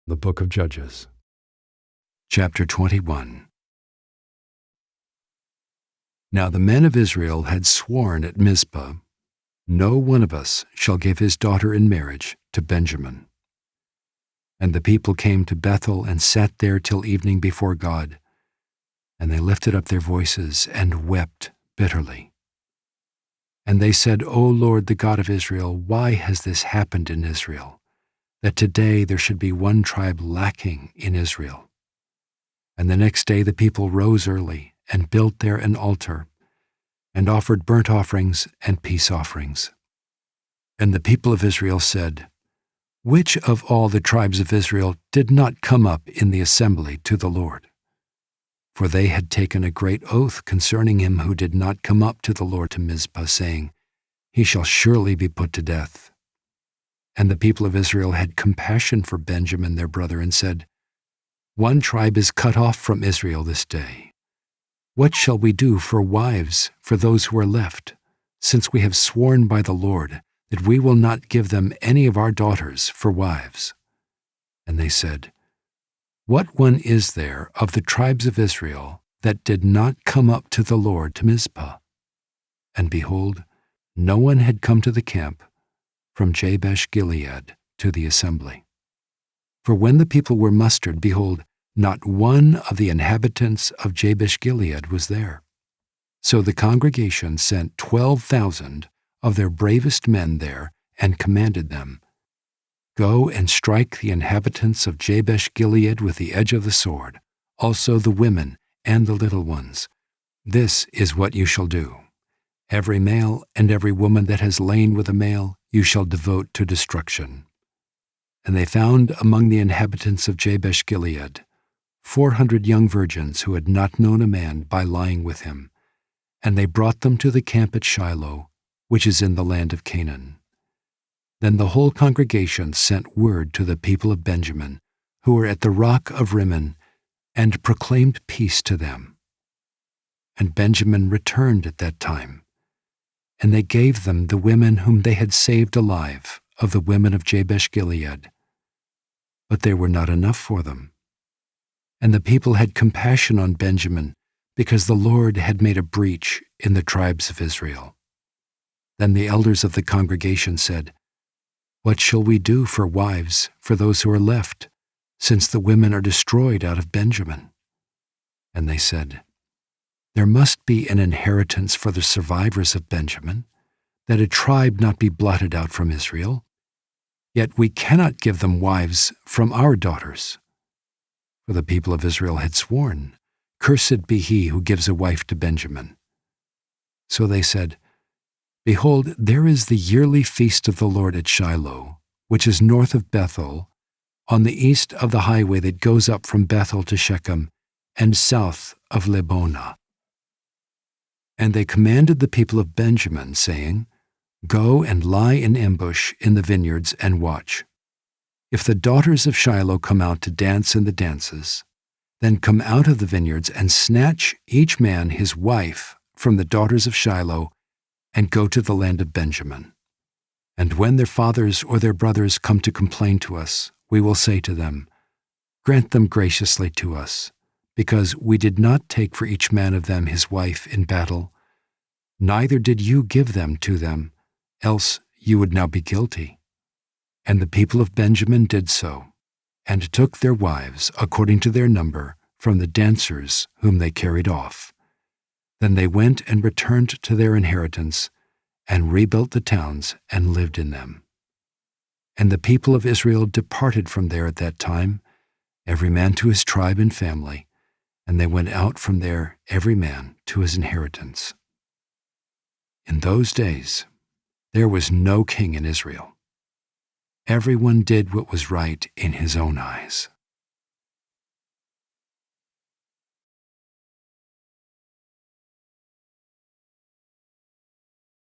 The Book of Judges. Chapter 21. Now the men of Israel had sworn at Mizpah, "No one of us shall give his daughter in marriage to Benjamin." And the people came to Bethel and sat there till evening before God, and they lifted up their voices and wept bitterly. And they said, "O Lord, the God of Israel, why has this happened in Israel, that today there should be one tribe lacking in Israel?" And the next day the people rose early and built there an altar, and offered burnt offerings and peace offerings. And the people of Israel said, "Which of all the tribes of Israel did not come up in the assembly to the Lord?" For they had taken a great oath concerning him who did not come up to the Lord to Mizpah, saying, "He shall surely be put to death." And the people of Israel had compassion for Benjamin their brother, and said, "One tribe is cut off from Israel this day. What shall we do for wives for those who are left, since we have sworn by the Lord that we will not give them any of our daughters for wives?" And they said, "What one is there of the tribes of Israel that did not come up to the Lord to Mizpah?" And behold, no one had come to the camp from Jabesh Gilead to the assembly. For when the people were mustered, behold, not one of the inhabitants of Jabesh Gilead was there. So the congregation sent 12,000 of their bravest men there, and commanded them, "Go and strike the inhabitants of Jabesh Gilead with the edge of the sword, also the women and the little ones. This is what you shall do. Every male and every woman that has lain with a male you shall devote to destruction." And they found among the inhabitants of Jabesh Gilead 400 young virgins who had not known a man by lying with him, and they brought them to the camp at Shiloh, which is in the land of Canaan. Then the whole congregation sent word to the people of Benjamin, who were at the rock of Rimmon, and proclaimed peace to them. And Benjamin returned at that time, and they gave them the women whom they had saved alive of the women of Jabesh Gilead. But there were not enough for them. And the people had compassion on Benjamin, because the Lord had made a breach in the tribes of Israel. Then the elders of the congregation said, "What shall we do for wives for those who are left, since the women are destroyed out of Benjamin?" And they said, "There must be an inheritance for the survivors of Benjamin, that a tribe not be blotted out from Israel. Yet we cannot give them wives from our daughters." For the people of Israel had sworn, "Cursed be he who gives a wife to Benjamin." So they said, "Behold, there is the yearly feast of the Lord at Shiloh, which is north of Bethel, on the east of the highway that goes up from Bethel to Shechem, and south of Lebonah." And they commanded the people of Benjamin, saying, "Go and lie in ambush in the vineyards and watch. If the daughters of Shiloh come out to dance in the dances, then come out of the vineyards and snatch each man his wife from the daughters of Shiloh, and go to the land of Benjamin. And when their fathers or their brothers come to complain to us, we will say to them, 'Grant them graciously to us, because we did not take for each man of them his wife in battle, neither did you give them to them, else you would now be guilty.' And the people of Benjamin did so, and took their wives according to their number from the dancers whom they carried off. Then they went and returned to their inheritance, and rebuilt the towns and lived in them. And the people of Israel departed from there at that time, every man to his tribe and family, and they went out from there every man to his inheritance. In those days there was no king in Israel. Everyone did what was right in his own eyes.